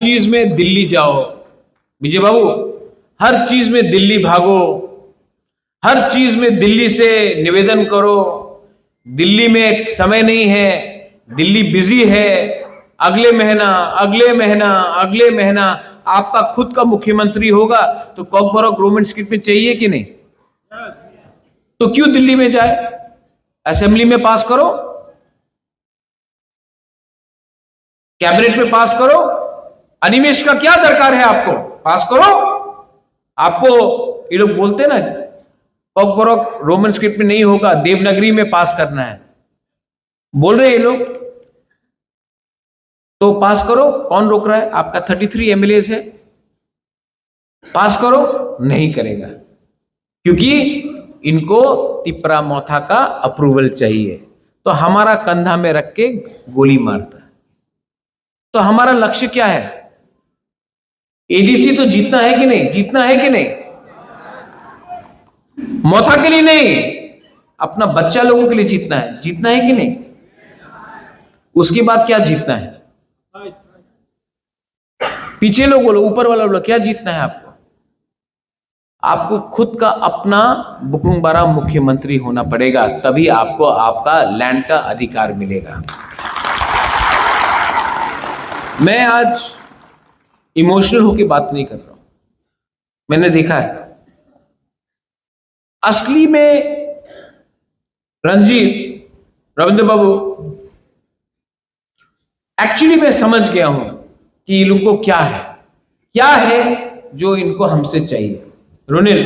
चीज में दिल्ली जाओ विजय बाबू, हर चीज में दिल्ली भागो, हर चीज में दिल्ली से निवेदन करो। दिल्ली में समय नहीं है, दिल्ली बिजी है, अगले महीना अगले महीना अगले महीना आपका खुद का मुख्यमंत्री होगा तो कॉकबरॉक गवर्नमेंट स्क्रिप्ट में चाहिए कि नहीं? तो क्यों दिल्ली में जाए? असेंबली में पास करो, कैबिनेट में पास करो। अनिमेश का क्या दरकार है? आपको पास करो। आपको ये लोग बोलते ना कॉकबरॉक रोमन स्क्रिप्ट में नहीं होगा, देवनागरी में पास करना है, बोल रहे ये लोग, तो पास करो। कौन रोक रहा है? आपका 33 एमएलए है, पास करो। नहीं करेगा क्योंकि इनको तिपरा मोथा का अप्रूवल चाहिए, तो हमारा कंधा में रख के गोली मारता है। तो हमारा लक्ष्य क्या है? एडीसी तो जीतना है कि नहीं? जीतना है कि नहीं? मोथा के लिए नहीं, अपना बच्चा लोगों के लिए जीतना है। जीतना है कि नहीं? उसके बाद क्या जीतना है? पीछे लोग बोलो, ऊपर वाला बोलो, क्या जीतना है आपको? आपको खुद का अपना बुकुंबारा मुख्यमंत्री होना पड़ेगा, तभी आपको आपका लैंड का अधिकार मिलेगा। मैं आज इमोशनल होकर बात नहीं कर रहा हूं। मैंने देखा है असली में रंजीत रविंद्र बाबू, एक्चुअली मैं समझ गया हूं कि ये लोग को क्या है जो इनको हमसे चाहिए। रोनिल,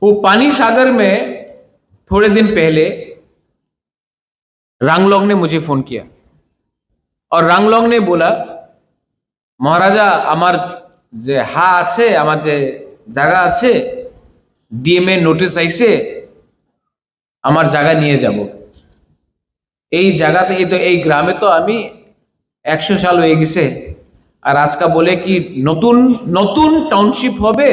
वो पानी सागर में थोड़े दिन पहले रांगलोंग ने मुझे फोन किया और रांगलोंग ने बोला, महाराजा आमार जे हा आछे, आमार जे জায়গা আছে, ডিএমএ নোটিশ আইছে, আমার জায়গা নিয়ে যাব। এই জায়গাতে এই গ্রামে তো আমি 100 সাল হয়ে গেছে, আর আজকে বলে কি নতুন নতুন টাউনশিপ হবে,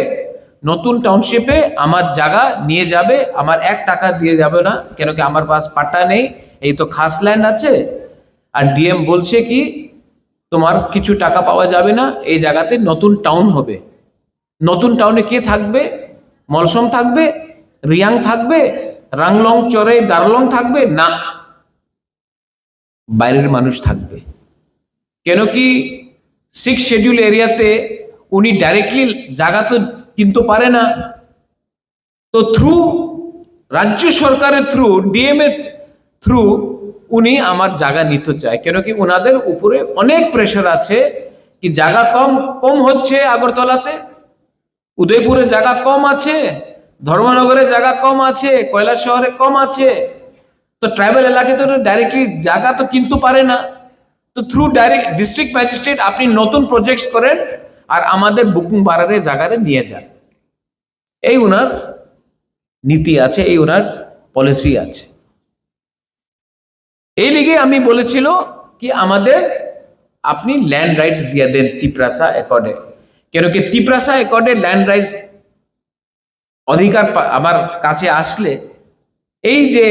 নতুন টাউনশিপে আমার জায়গা নিয়ে যাবে, আমার 1 টাকা দিয়ে যাবে না, কেন কি আমার পাস পাট্টা নেই, এই তো খাস ল্যান্ড আছে। আর ডিএম বলছে কি তোমার কিছু টাকা পাওয়া যাবে না, এই জায়গাতে নতুন টাউন হবে। নতুন টাউনে কে থাকবে? মলসম থাকবে, রিয়াং থাকবে, রাংলং চরে দারলং থাকবে না, বাইরের মানুষ থাকবে। কেন কি 6 শিডিউল এরিয়াতে উনি ডাইরেক্টলি জায়গা তো কিনতে পারে না, তো থ্রু রাজ্য সরকারের থ্রু ডিএমএ থ্রু উনি আমার জায়গা নিতে চায়। কেন কি ওনাদের উপরে অনেক প্রেশার আছে কি জায়গা কম হচ্ছে, আগরতলাতে উদয়পুরে জায়গা কম আছে, ধর্মনগরে জায়গা কম আছে, কৈলাস শহরে কম আছে, তো ট্রাইবাল এলাকায় তো ডাইরেক্টলি জায়গা তো কিনতে পারে না। তো থ্রু ডাইরেক্ট ডিস্ট্রিক্ট ম্যাজিস্ট্রেট আপনি নতুন প্রজেক্টস করেন আর আমাদের বুকুংবারারে জায়গারে নিয়ে যান। এই ওনার নীতি আছে, এই ওনার পলিসি আছে। এই লিগে আমি বলেছিল কি আমাদের আপনি ল্যান্ড রাইটস দিয়ে দেন তিপ্রাসা একর্ডে। কেন কি তিপ্রাসা একর্ডে ল্যান্ড রাইটস অধিকার আমার কাছে আসলে এই যে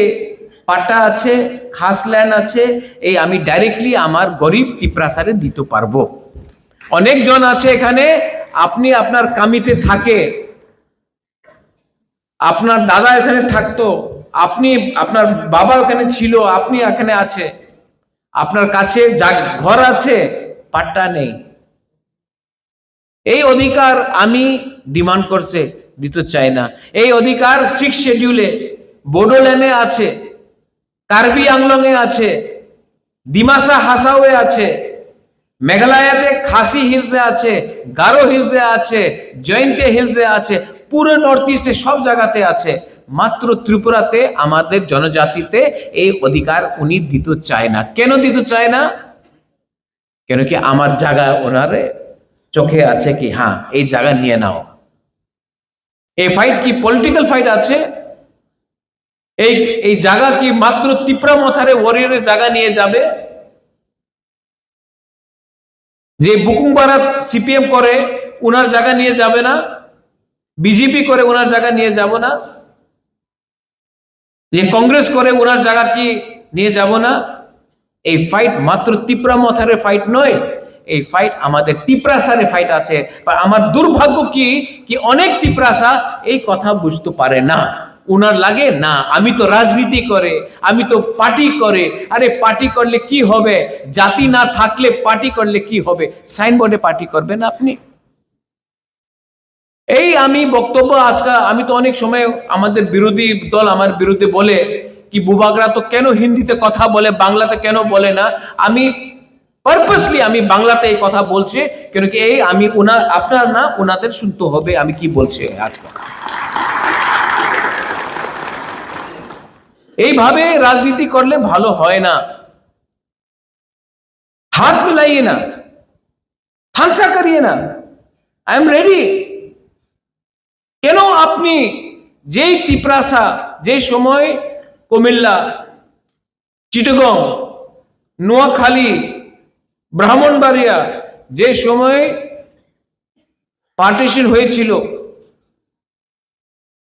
পাট্টা আছে, খাস ল্যান্ড আছে, এই আমি ডাইরেক্টলি আমার গরিব তিপ্রাসারে দিতে পারবো। অনেকজন আছে এখানে, আপনি আপনার কামিতে থাকে, আপনার দাদা এখানে থাকতো, আপনি আপনার বাবা ওখানে ছিল, আপনি এখানে আছে, আপনার কাছে ঘর আছে, পাট্টা নেই। এই অধিকার আমি ডিমান্ড করছে, দিতে চাই না। এই অধিকার 6 শিডিউলে বোডোল্যান্ডে আছে, কার্বি আংলং এ আছে, ডিমাসা হাসাওয়ে আছে, মেঘালয়াতে খাসি হিলসে আছে, গারো হিলসে আছে, জয়ন্তে হিলসে আছে, পুরো নর্থ ইস্টে সব জায়গাতে আছে। মাত্র ত্রিপুরাতে আমাদের জনজাতিতে এই অধিকার উনি দিতে চায় না। কেন দিতে চায় না? কেন কি আমার জায়গা ওনারে চোখে আছে কি হ্যাঁ এই জায়গা নিয়ে নাও। এই ফাইট কি পলিটিক্যাল ফাইট আছে? এই জায়গা কি মাত্র তিপ্রা মথারে ওয়ারিয়রের জায়গা নিয়ে যাবে? যে বুকুংবারা সিপিএম করে ওনার জায়গা নিয়ে যাবে না, বিজেপি করে ওনার জায়গা নিয়ে যাব না, যে কংগ্রেস করে ওনার জায়গা কি নিয়ে যাব না? এই ফাইট মাত্র তিপ্রা মথারে ফাইট নয়, এই ফাইট আমাদের তিপ্রাসারে ফাইট আছে। আর আমার দুর্ভাগ্য কি অনেক তিপ্রাসা এই কথা বুঝতে পারে না। উনার লাগে না আমি তো রাজনীতি করে, আমি তো পার্টি করে। আরে পার্টি করলে কি হবে? জাতি না থাকলে পার্টি করলে কি হবে? সাইনবোর্ডে পার্টি করবেন আপনি? এই আমি বক্তব্য আজকে আমি তো অনেক সময় আমাদের বিরোধী দল আমার বিরুদ্ধে বলে কি বুবাগরা তো কেন হিন্দিতে কথা বলে, বাংলাতে কেন বলে না। আমি পারপাসলি আমি বাংলাতে এই কথা বলছি কেন কি এই আমি আপনার না ওনাদের শুনতে হবে আমি কি বলছি আজকে। এইভাবে রাজনীতি করলে ভালো হয় না। হাত মিলাইয়ে না, থানসা করিয়ে না। I am ready. কেন আপনি যেই তিপ্রাসা যে সময় কুমিল্লা, চিটাগং, নোয়াখালী, ব্রাহ্মণবাড়িয়া যে সময় पार्टीशन হয়েছিল,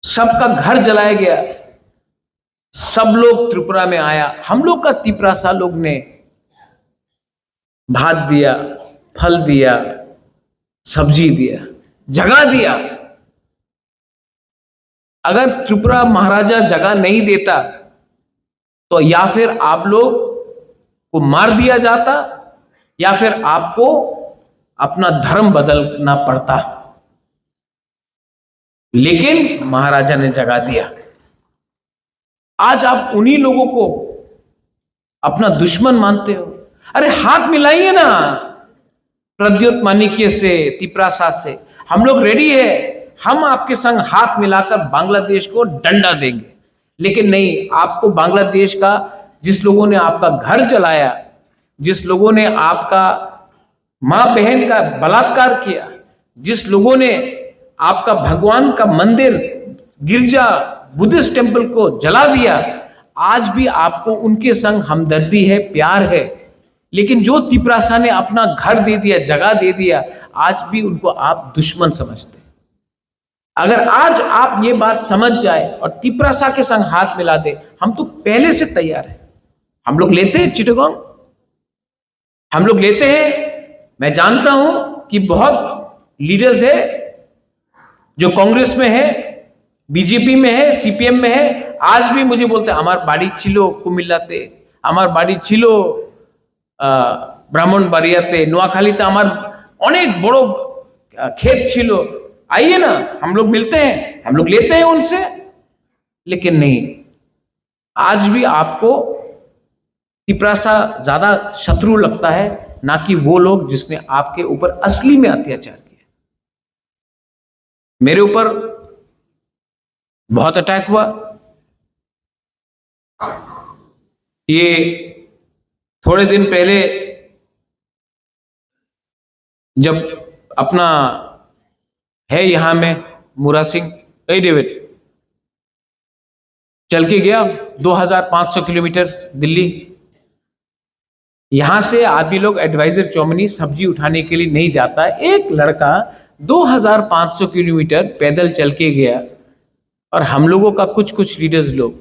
सबका घर जलाया गया, सब लोग त्रिपुरा में आया। हम लोग का तिप्रासा लोग ने भात दिया, फल दिया, सब्जी दिया, जगह दिया। अगर त्रिपुरा महाराजा जगह नहीं देता तो या फिर आप लोग को मार दिया जाता या फिर आपको अपना धर्म बदलना पड़ता। लेकिन महाराजा ने जगह दिया। आज आप उन्हीं लोगों को अपना दुश्मन मानते हो। अरे हाथ मिलाइए ना प्रद्योत माणिक्य से, तिप्रासा से। हम लोग रेडी है, हम आपके संग हाथ मिलाकर बांग्लादेश को डंडा देंगे। लेकिन नहीं, आपको बांग्लादेश का जिस लोगों ने आपका घर जलाया, जिस लोगों ने आपका मां बहन का बलात्कार किया, जिस लोगों ने आपका भगवान का मंदिर, गिरजा, बुद्धिस्ट टेंपल को जला दिया, आज भी आपको उनके संग हमदर्दी है, प्यार है। लेकिन जो तिप्रासा ने अपना घर दे दिया, जगह दे दिया, आज भी उनको आप दुश्मन समझते। अगर आज आप ये बात समझ जाए और तिप्रासा के संग हाथ मिला दे, हम तो पहले से तैयार हैं। हम लोग लेते हैं चिटागोंग, हम लोग लेते हैं। मैं जानता हूं कि बहुत लीडर्स है जो कांग्रेस में है, बीजेपी में है, सीपीएम में है, आज भी मुझे बोलते हैं আমার বাড়ি ছিল কুমিল্লাতে, আমার বাড়ি ছিল ব্রাহ্মণবাড়িয়াতে, নোয়াখালীতে আমার অনেক বড় खेत ছিল। आइए ना, हम लोग मिलते हैं, हम लोग लेते हैं उनसे। लेकिन नहीं, आज भी आपको तिप्रासा ज्यादा शत्रु लगता है, ना कि वो लोग जिसने आपके ऊपर असली में अत्याचार किया। मेरे ऊपर बहुत अटैक हुआ। ये थोड़े दिन पहले जब अपना है यहां में मुरा सिंह डेविड चल के गया 2500 किलोमीटर दिल्ली। यहां से आदमी लोग एडवाइजर चौमनी सब्जी उठाने के लिए नहीं जाता। एक लड़का 2500 किलोमीटर पैदल चल के गया। और हम लोगों का कुछ लीडर्स लोग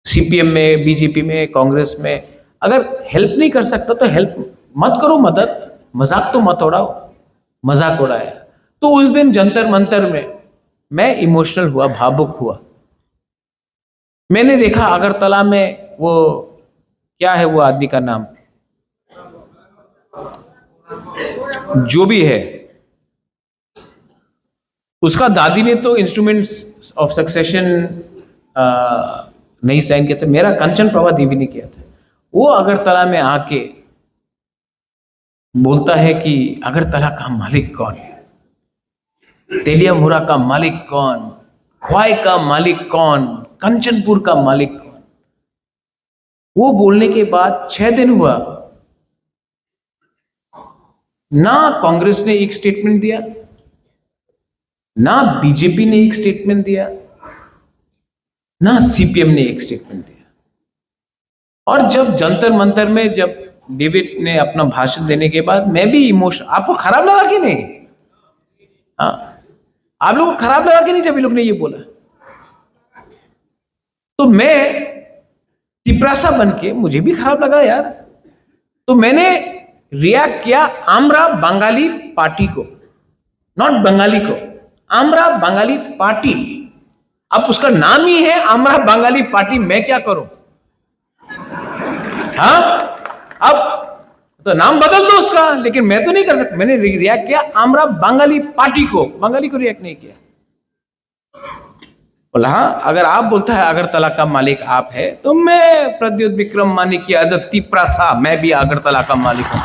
सीपीएम में, बीजेपी में, कांग्रेस में अगर हेल्प नहीं कर सकता तो हेल्प मत करो, मदद, मजाक तो मत उड़ाओ। मजाक उड़ाया तो उस दिन जंतर मंतर में मैं इमोशनल हुआ, भावुक हुआ। मैंने देखा अगरतला में वो क्या है वो आदमी का नाम, जो भी है, उसका दादी ने तो इंस्ट्रूमेंट्स ऑफ सक्सेशन नहीं साइन किया था। मेरा कंचन प्रभा देवी ने किया था। वो अगरतला में आके बोलता है कि अगरतला का मालिक कौन है, तेलिया मुरा का मालिक कौन, ख्वाई का मालिक कौन, कंचनपुर का मालिक कौन। वो बोलने के बाद 6 दिन हुआ, ना कांग्रेस ने एक स्टेटमेंट दिया, ना बीजेपी ने एक स्टेटमेंट दिया, ना सीपीएम ने एक स्टेटमेंट दिया। और जब जंतर मंतर में जब डेविड ने अपना भाषण देने के बाद मैं भी इमोशन, आपको खराब लगा कि नहीं? हाँ, आप लोगों को खराब लगा कि नहीं जब ये लोग ने ये बोला? तो मैं तिप्रासा बन के मुझे भी खराब लगा यार। तो मैंने रिएक्ट किया आमरा बंगाली पार्टी को, नॉट बंगाली को, आमरा बंगाली पार्टी। अब उसका नाम ही है आमरा बंगाली पार्टी, मैं क्या करूं? हाँ, अब तो नाम बदल दो उसका, लेकिन मैं तो नहीं कर सकता। मैंने रिएक्ट किया आमरा बंगाली पार्टी को, बंगाली को रिएक्ट नहीं किया। बोला हाँ, अगर आप बोलता है अगरतला का मालिक आप है, तो मैं प्रद्युत विक्रम मानिक की एज अ तिपरा सा मैं भी अगरतला का मालिक हूं।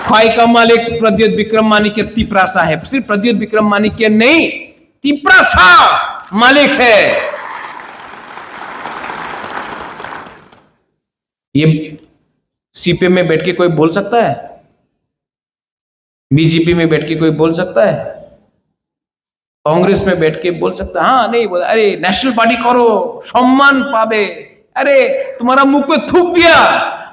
खाई का मालिक प्रद्युत विक्रम मानिक के तिपरा सा है, सिर्फ प्रद्युत विक्रम मानिक के नहीं, तिपरा सा मालिक है। ये सीपीएम में बैठ के कोई बोल सकता है? बीजेपी में बैठ के कोई बोल सकता है? कांग्रेस में बैठ के बोल सकता है? हाँ, नहीं बोला। अरे नेशनल पार्टी करो, सम्मान पावे। अरे तुम्हारा मुंह पे थूक दिया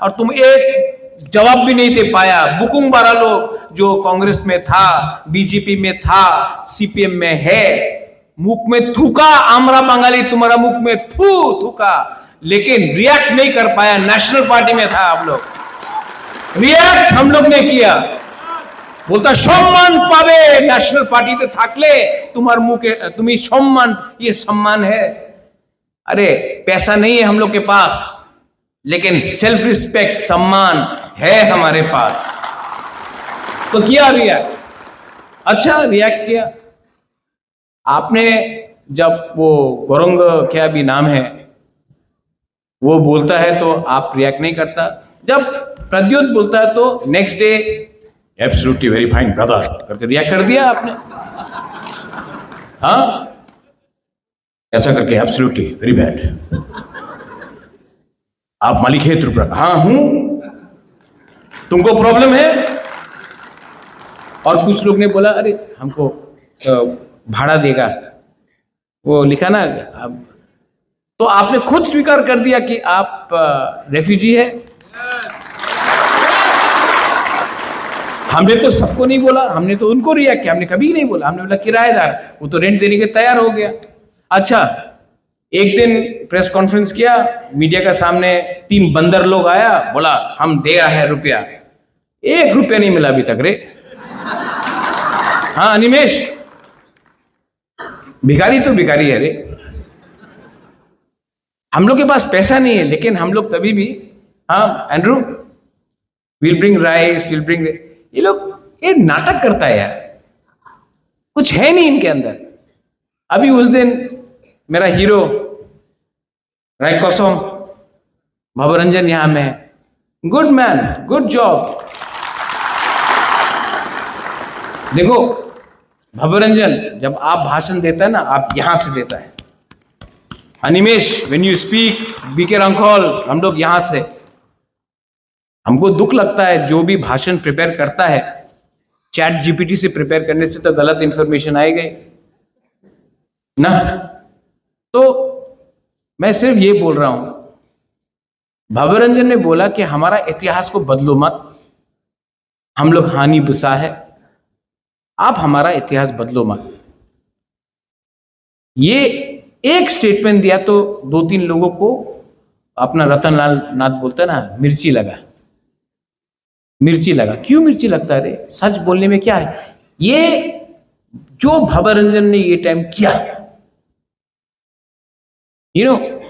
और तुम एक जवाब भी नहीं दे पाया। बुकुंग बारा लोग जो कांग्रेस में था, बीजेपी में था, सीपीएम में है, मुख में थूका आमरा बंगाली, तुम्हारा मुख में थूका, लेकिन रिएक्ट नहीं कर पाया। नेशनल पार्टी में था आप लोग, रिएक्ट हम लोग ने किया। बोलता सम्मान पावे, नेशनल पार्टी ते थाकले तुम्हार मुंह के तुम्हें सम्मान, ये सम्मान है? अरे पैसा नहीं है हम लोग के पास, लेकिन सेल्फ रिस्पेक्ट, सम्मान है हमारे पास। तो किया रिएक्ट, अच्छा रिएक्ट किया आपने। जब वो गौरंग क्या भी नाम है वो बोलता है तो आप रिएक्ट नहीं करता। जब प्रद्युत बोलता है तो next day absolutely very fine brother करके रिएक्ट कर दिया आपने। हाँ, ऐसा करके एब्सोल्युटली वेरी बैड, आप मालिक है त्रिपुरा का? हाँ हूं, तुमको प्रॉब्लम है? और कुछ लोग ने बोला अरे हमको भाड़ा देगा, वो लिखा ना। अब तो आपने खुद स्वीकार कर दिया कि आप रेफ्यूजी है। हमने तो सबको नहीं बोला, हमने तो उनको रिएक्ट किया, हमने कभी नहीं बोला। हमने बोला किराएदार, वो तो रेंट देने के तैयार हो गया। अच्छा, एक दिन प्रेस कॉन्फ्रेंस किया, मीडिया के सामने 3 बंदर लोग आया, बोला हम दे रहे हैं रुपया। 1 रुपया नहीं मिला अभी तक रे। हाँ अनिमेश, भिखारी तो भिखारी है रे। हम लोग के पास पैसा नहीं है, लेकिन हम लोग तभी भी, हाँ Andrew will bring rice, will bring, ये लोग ये नाटक करता है यार, कुछ है नहीं इनके अंदर। अभी उस दिन मेरा हीरो रायकोसम भवरंजन यहां में है, गुड मैन, गुड जॉब। देखो भवरंजन जब आप भाषण देता है ना, आप यहां से देता है। Animesh when you speak, BK Rankhol, हम लोग यहां से, हमको दुख लगता है जो भी भाषण प्रिपेयर करता है, चैट जीपीटी से प्रिपेयर करने से तो गलत इंफॉर्मेशन आएगी ना। तो मैं सिर्फ ये बोल रहा हूं, भवरंजन ने बोला कि हमारा इतिहास को बदलो मत, हम लोग हानि बुसा है, आप हमारा इतिहास बदलो मत। ये एक स्टेटमेंट दिया तो 2-3 लोगों को अपना रतन लाल नाथ बोलता है ना, मिर्ची लगा, मिर्ची लगा। क्यों मिर्ची लगता है रे? सच बोलने में क्या है? ये जो भवरंजन ने ये टाइम किया,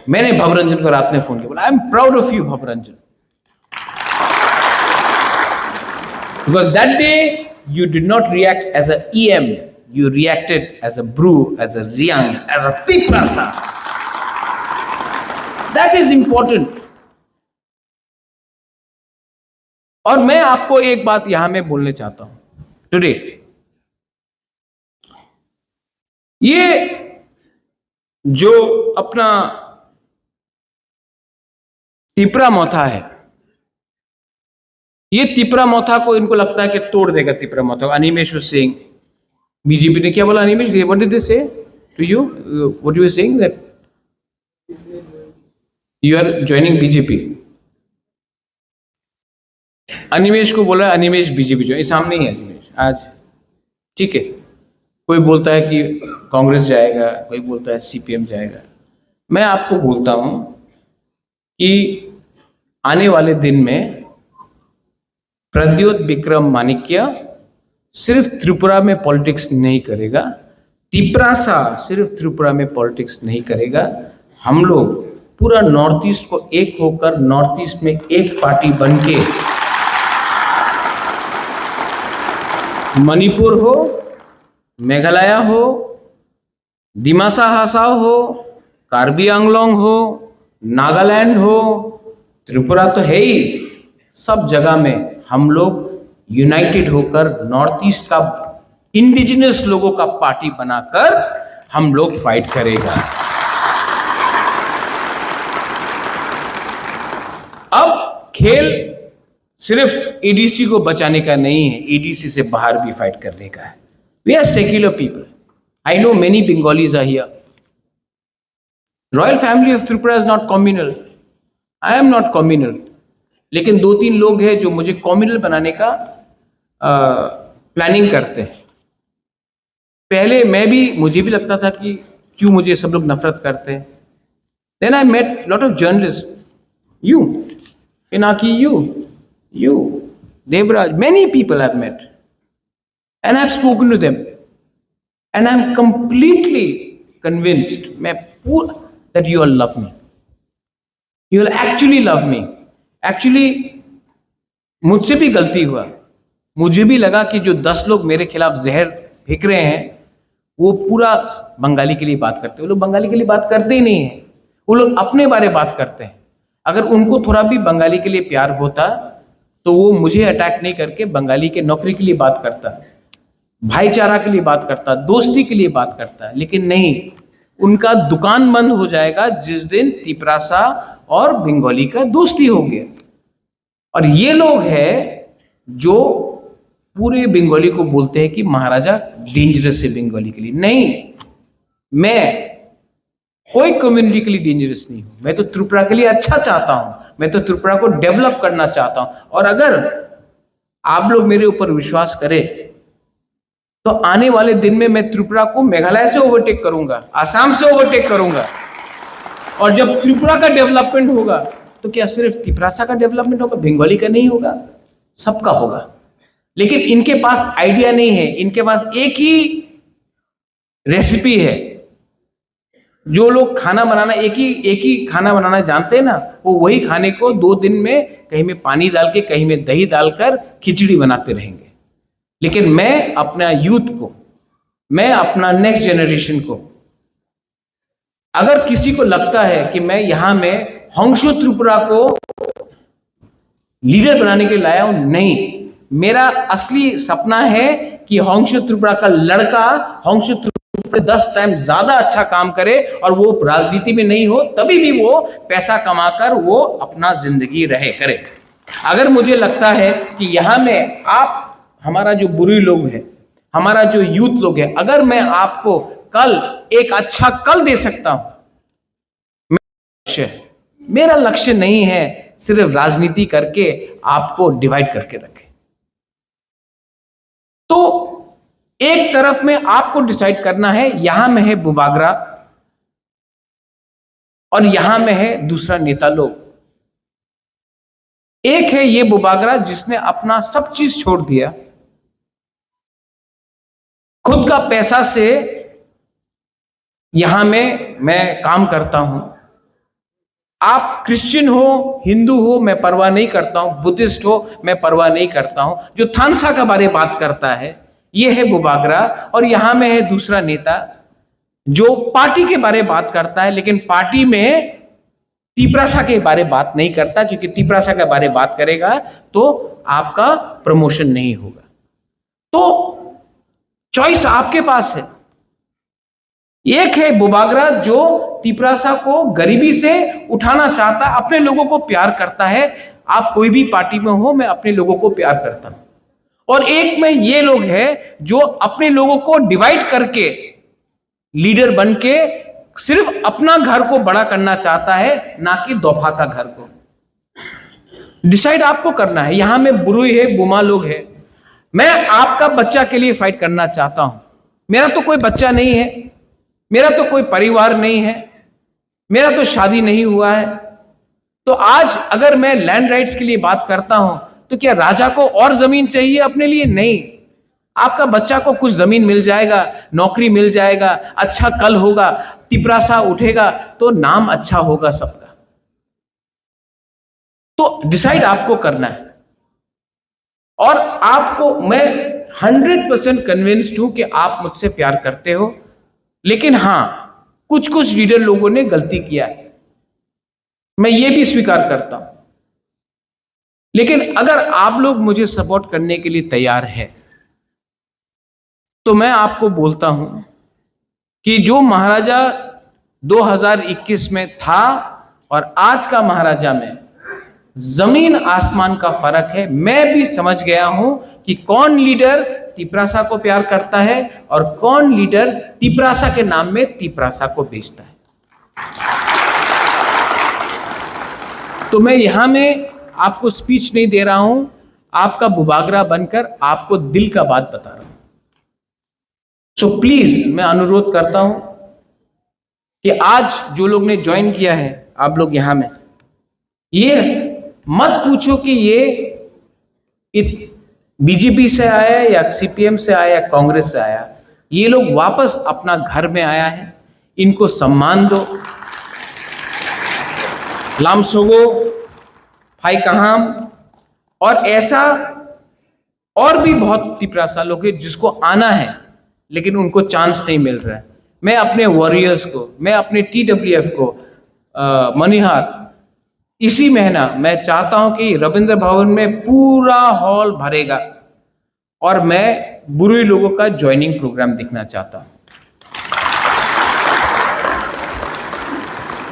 मैंने भवरंजन को रात में फोन किया, बोला I am proud of you Bhavranjan, because that day you did not react as a EM, you reacted as a brew, as a Riang, as a Tiprasa. That is important. और मैं आपको एक बात यहां में बोलने चाहता हूं टुडे, ये जो अपना तिपरा मोथा है, ये तिपरा मोथा को इनको लगता है कि तोड़ देगा तिपरा मोथा को। अनिमेश सिंह, बीजेपी ने क्या बोला? Animesh, what did they say to you? What you are saying that you are joining BJP? Animesh को बोला अनिमेश बीजेपी जो, सामने ही है अनिमेश आज, ठीक है। कोई बोलता है कि कांग्रेस जाएगा, कोई बोलता है सीपीएम जाएगा। मैं आपको बोलता हूं कि आने वाले दिन में प्रद्योत विक्रम माणिक्य सिर्फ त्रिपुरा में पॉलिटिक्स नहीं करेगा, तिपरासा सिर्फ त्रिपुरा में पॉलिटिक्स नहीं करेगा। हम लोग पूरा नॉर्थ ईस्ट को एक होकर नॉर्थ ईस्ट में एक पार्टी बनके मणिपुर हो, मेघालय हो, दिमासा हासाओ हो, कार्बी आंगलोंग हो, नागालैंड हो, त्रिपुरा तो है ही, सब जगह में हम लोग यूनाइटेड होकर नॉर्थ ईस्ट का इंडिजिनस लोगों का पार्टी बनाकर हम लोग फाइट करेगा। अब खेल सिर्फ ईडीसी को बचाने का नहीं है, ईडीसी से बाहर भी फाइट करने का है। We are secular people. I know many Bengalis are here. Royal family of Tripura is not communal. I am not communal. लेकिन 2-3 लोग हैं जो मुझे कम्युनल बनाने का प्लानिंग करते हैं। पहले मुझे भी लगता था कि क्यों मुझे सब लोग नफरत करते हैं। Then I met lot of journalist, you Pinaki, you Devraj, many people I've met and I've spoken to them and I'm completely convinced that you all love me. You will actually love me. Actually मुझसे भी गलती हुआ। मुझे भी लगा कि जो 10 लोग मेरे खिलाफ जहर फेंक रहे हैं वो पूरा बंगाली के लिए बात करते हैं। वो लोग बंगाली के लिए बात करते ही नहीं है, वो लोग अपने बारे बात करते हैं। अगर उनको थोड़ा भी बंगाली के लिए प्यार होता तो वो मुझे अटैक नहीं करके बंगाली के नौकरी के लिए बात करता, भाईचारा के लिए बात करता, दोस्ती के लिए बात करता। लेकिन नहीं, उनका दुकान बंद हो जाएगा जिस दिन तिपरासा और बंगाली का दोस्ती हो गया। और ये लोग हैं जो पूरे बंगाली को बोलते हैं कि महाराजा डेंजरस है बंगाली के लिए। नहीं, मैं कोई कम्युनिटी के लिए डेंजरस नहीं हूं। मैं तो त्रिपुरा के लिए अच्छा चाहता हूं, मैं तो त्रिपुरा को डेवलप करना चाहता हूं। और अगर आप लोग मेरे ऊपर विश्वास करें तो आने वाले दिन में मैं त्रिपुरा को मेघालय से ओवरटेक करूंगा, आसाम से ओवरटेक करूंगा। और जब त्रिपुरा का डेवलपमेंट होगा तो क्या सिर्फ तिपरासा का डेवलपमेंट होगा, बंगाली का नहीं होगा, सबका होगा। लेकिन इनके पास आइडिया नहीं है, इनके पास एक ही रेसिपी है। जो लोग खाना बनाना एक ही खाना बनाना जानते हैं ना, वो वही खाने को 2 दिन में कहीं में पानी डाल के कहीं में दही डालकर खिचड़ी बनाते रहेंगे। लेकिन मैं अपना यूथ को, मैं अपना नेक्स्ट जनरेशन को, अगर किसी को लगता है कि मैं यहां में होंशो त्रिपुरा को लीडर बनाने के लिए लाया हूं, नहीं, मेरा असली सपना है कि होंशो त्रिपुरा का लड़का होंशो 10 टाइम ज्यादा अच्छा काम करे और वो राजनीति में नहीं हो, तभी भी वो पैसा कमाकर वो अपना जिंदगी रहे करे। अगर मुझे लगता है कि यहां में आप, हमारा जो बुरी लोग हैं, हमारा जो यूथ लोग हैं, अगर मैं आपको कल एक अच्छा कल दे सकता हूं, मेरा लक्ष्य नहीं है सिर्फ राजनीति करके आपको डिवाइड करके रखे। तो एक तरफ में आपको डिसाइड करना है, यहां में है बुबागरा और यहां में है दूसरा नेता लोग। एक है ये बुबागरा जिसने अपना सब चीज छोड़ दिया, खुद का पैसा से यहां में मैं काम करता हूं। आप क्रिश्चियन हो, हिंदू हो, मैं परवाह नहीं करता हूं, बुद्धिस्ट हो, मैं परवाह नहीं करता हूं। जो थानसा का बारे में बात करता है ये है बुबागरा। और यहां में है दूसरा नेता जो पार्टी के बारे में बात करता है, लेकिन पार्टी में तिपरासा के बारे में बात नहीं करता, क्योंकि तिपरासा के बारे में बात करेगा तो आपका प्रमोशन नहीं होगा। तो चॉइस आपके पास है। एक है बुबागरा जो तिपरासा को गरीबी से उठाना चाहता है, अपने लोगों को प्यार करता है। आप कोई भी पार्टी में हो, मैं अपने लोगों को प्यार करता हूं। और एक में ये लोग हैं जो अपने लोगों को डिवाइड करके लीडर बन के सिर्फ अपना घर को बड़ा करना चाहता है, ना कि दोफा का घर को। डिसाइड आपको करना है। यहां में बुरुई है, बुमा लोग है। मैं आपका बच्चा के लिए फाइट करना चाहता हूं। मेरा तो कोई बच्चा नहीं है, मेरा तो कोई परिवार नहीं है, मेरा तो शादी नहीं हुआ है, तो आज अगर मैं लैंड राइट्स के लिए बात करता हूं तो क्या राजा को और जमीन चाहिए अपने लिए? नहीं। आपका बच्चा को कुछ जमीन मिल जाएगा, नौकरी मिल जाएगा, अच्छा कल होगा, तिपरासा उठेगा तो नाम अच्छा होगा सबका। तो डिसाइड आपको करना है। और आपको मैं 100% कन्विंस्ड हूं कि आप मुझसे प्यार करते हो, लेकिन हां, कुछ कुछ लीडर लोगों ने गलती किया है, मैं ये भी स्वीकार करता हूं। लेकिन अगर आप लोग मुझे सपोर्ट करने के लिए तैयार है तो मैं आपको बोलता हूं कि जो महाराजा 2021 में था और आज का महाराजा में जमीन आसमान का फर्क है। मैं भी समझ गया हूं कि कौन लीडर तिपरासा को प्यार करता है और कौन लीडर तिपरासा के नाम में तिपरासा को बेचता है। तो मैं यहां में आपको स्पीच नहीं दे रहा हूं, आपका बुबागरा बनकर आपको दिल का बात बता रहा हूं। सो प्लीज मैं अनुरोध करता हूं कि आज जो लोग ने ज्वाइन किया है, आप लोग यहां में, ये मत पूछो कि ये बीजेपी से आया है या सीपीएम से आया या कांग्रेस से आया। ये लोग वापस अपना घर में आया है, इनको सम्मान दो। लामसोगो, फाई कहाम और ऐसा और भी बहुत तिपरासा लोग हैं जिसको आना है लेकिन उनको चांस नहीं मिल रहा है। मैं अपने वॉरियर्स को, मैं अपने TWF को, मनिहार, इसी महीना मैं चाहता हूं कि रविंद्र भवन में पूरा हॉल भरेगा और मैं बुरुई लोगों का ज्वाइनिंग प्रोग्राम देखना चाहता हूं।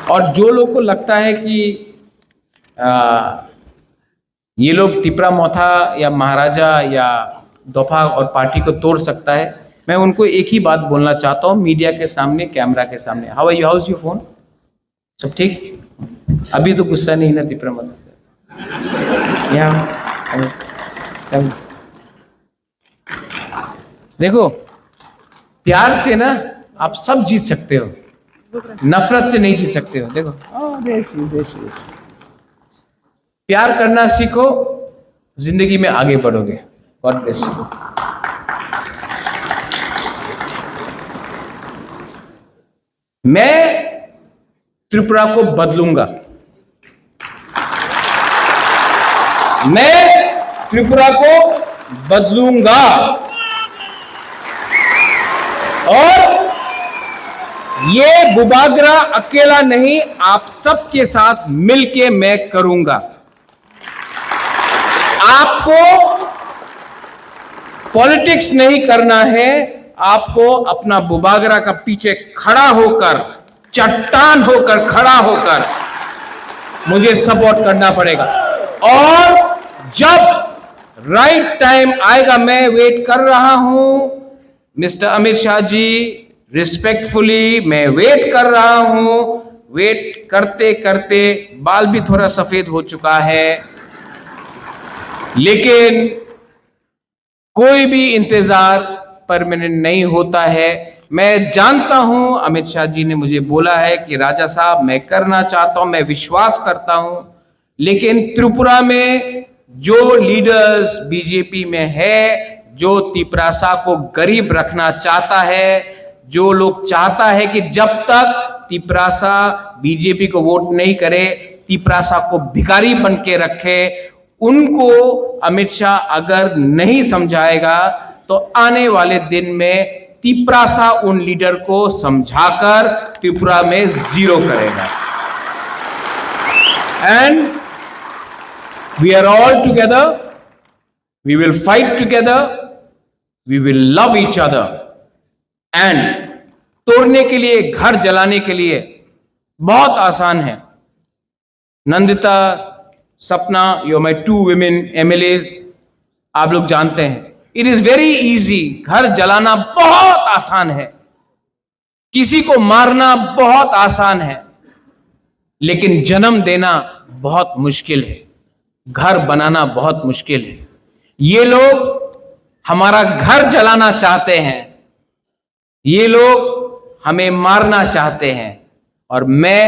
और जो लोग को लगता है कि ये लोग तिपरा मोथा या महाराजा या दोफा और पार्टी को तोड़ सकता है, मैं उनको एक ही बात बोलना चाहता हूं मीडिया के सामने, कैमरा के सामने। How are you, how is your phone, सब ठीक? अभी तो गुस्सा नहीं ना तिपरा मोथा से? देखो, प्यार से ना आप सब जीत सकते हो, नफरत से नहीं जीत सकते हो। देखो, प्यार करना सीखो, जिंदगी में आगे बढ़ोगे। God bless you. मैं त्रिपुरा को बदलूंगा, मैं त्रिपुरा को बदलूंगा और ये बुबागरा अकेला नहीं, आप सबके साथ मिलके मैं करूंगा। आपको पॉलिटिक्स नहीं करना है, आपको अपना बुबागरा का पीछे खड़ा होकर, चट्टान होकर खड़ा होकर मुझे सपोर्ट करना पड़ेगा। और जब राइट टाइम आएगा, मैं वेट कर रहा हूं मिस्टर अमित शाह जी, रिस्पेक्टफुली मैं वेट कर रहा हूं। वेट करते करते बाल भी थोड़ा सफेद हो चुका है, लेकिन कोई भी इंतजार परमानेंट नहीं होता है। मैं जानता हूं अमित शाह जी ने मुझे बोला है कि राजा साहब मैं करना चाहता हूं, मैं विश्वास करता हूं, लेकिन त्रिपुरा में जो लीडर्स बीजेपी में है, जो तिपरासा को गरीब रखना चाहता है, जो लोग चाहता है कि जब तक तिपरासा बीजेपी को वोट नहीं करे, तिपरासा को भिखारी बन के रखे, उनको अमित शाह अगर नहीं समझाएगा तो आने वाले दिन में तिपरासा उन लीडर को समझाकर त्रिपुरा में जीरो करेगा। And we are all together, we will fight together, we will love each other. And तोड़ने के लिए, घर जलाने के लिए बहुत आसान है। Nandita, Sapna, you are my 2 women MLAs, आप लोग जानते हैं, इट इज वेरी इजी। घर जलाना बहुत आसान है, किसी को मारना बहुत आसान है, लेकिन जन्म देना बहुत मुश्किल है, घर बनाना बहुत मुश्किल है। ये लोग हमारा घर जलाना चाहते हैं, ये लोग हमें मारना चाहते हैं, और मैं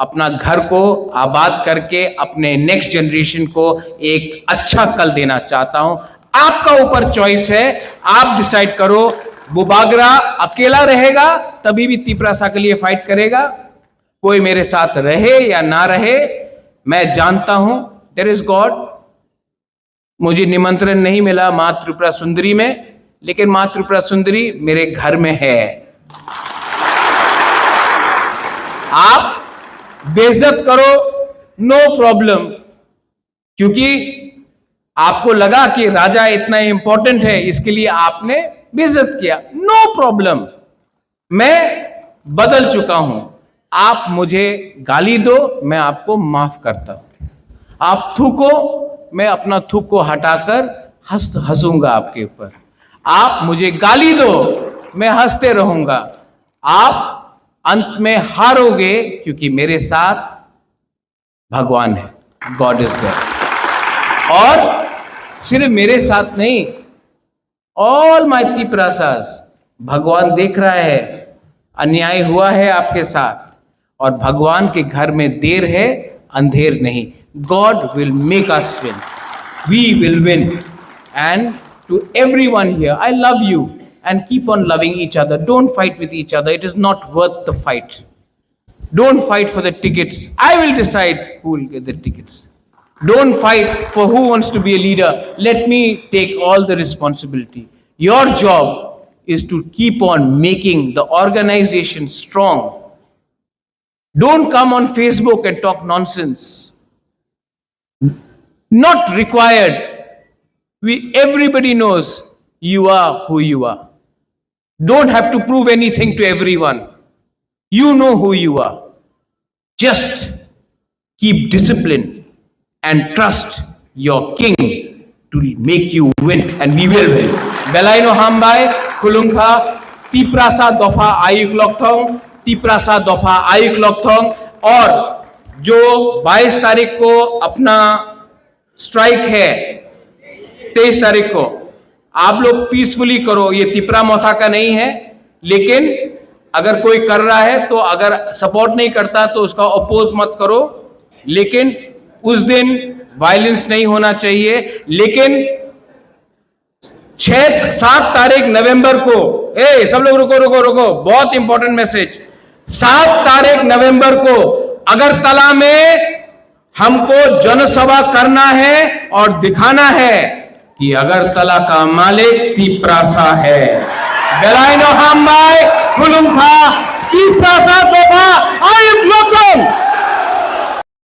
अपना घर को आबाद करके अपने नेक्स्ट जनरेशन को एक अच्छा कल देना चाहता हूं। आपका ऊपर चॉइस है, आप डिसाइड करो। बुबागरा अकेला रहेगा तभी भी तिपरासा के लिए फाइट करेगा, कोई मेरे साथ रहे या ना रहे, मैं जानता हूं देयर इज गॉड। मुझे निमंत्रण नहीं मिला मां त्रिपुरा सुंदरी में, लेकिन मां त्रिपुरा सुंदरी मेरे घर में है। आप बेइज्जत करो, नो प्रॉब्लम, क्योंकि आपको लगा कि राजा इतना इंपॉर्टेंट है, इसके लिए आपने बेइज्जत किया, नो प्रॉब्लम। मैं बदल चुका हूं। आप मुझे गाली दो, मैं आपको माफ करता हूं। आप थूको, मैं अपना थूक को हटाकर हंसूंगा आपके ऊपर। आप मुझे गाली दो, मैं हंसते रहूंगा। आप अंत में हारोगे, क्योंकि मेरे साथ भगवान है, गॉड इज देयर। और सिर्फ मेरे साथ नहीं, ऑल माय तिपरासास, भगवान देख रहा है अन्याय हुआ है आपके साथ, और भगवान के घर में देर है, अंधेर नहीं। God will make us win, we will win. And to everyone here, I love you and keep on loving each other. Don't fight with each other. It is not worth the fight. Don't fight for the tickets. I will decide who will get the tickets. Don't fight for who wants to be a leader. Let me take all the responsibility. Your job is to keep on making the organization strong. Don't come on Facebook and talk nonsense. Not required. Everybody knows you are who you are. Don't have to prove anything to everyone. You know who you are. Just keep discipline and trust your king to make you win, and we will win. Belaino Hambai, Kulungha, Tiprasa Dofa Ayuk Lokthong, Tiprasa Dofa Ayuk Lokthong। और जो 22 तारीख को अपना strike है, 23 तारीख को आप लोग पीसफुली करो। ये तिपरा मोथा का नहीं है, लेकिन अगर कोई कर रहा है तो अगर सपोर्ट नहीं करता तो उसका अपोज मत करो। लेकिन उस दिन वायलेंस नहीं होना चाहिए। लेकिन 7 तारीख नवंबर को, सब लोग रुको रुको रुको, बहुत इंपॉर्टेंट मैसेज। 7 तारीख नवंबर को अगरतला में हमको जनसभा करना है और दिखाना है कि अगरतला का मालिक तिपरासा है। बेलाइनो हाम्बाई, खुलुमखा, तिपरासा दोफा आयुक लोकम।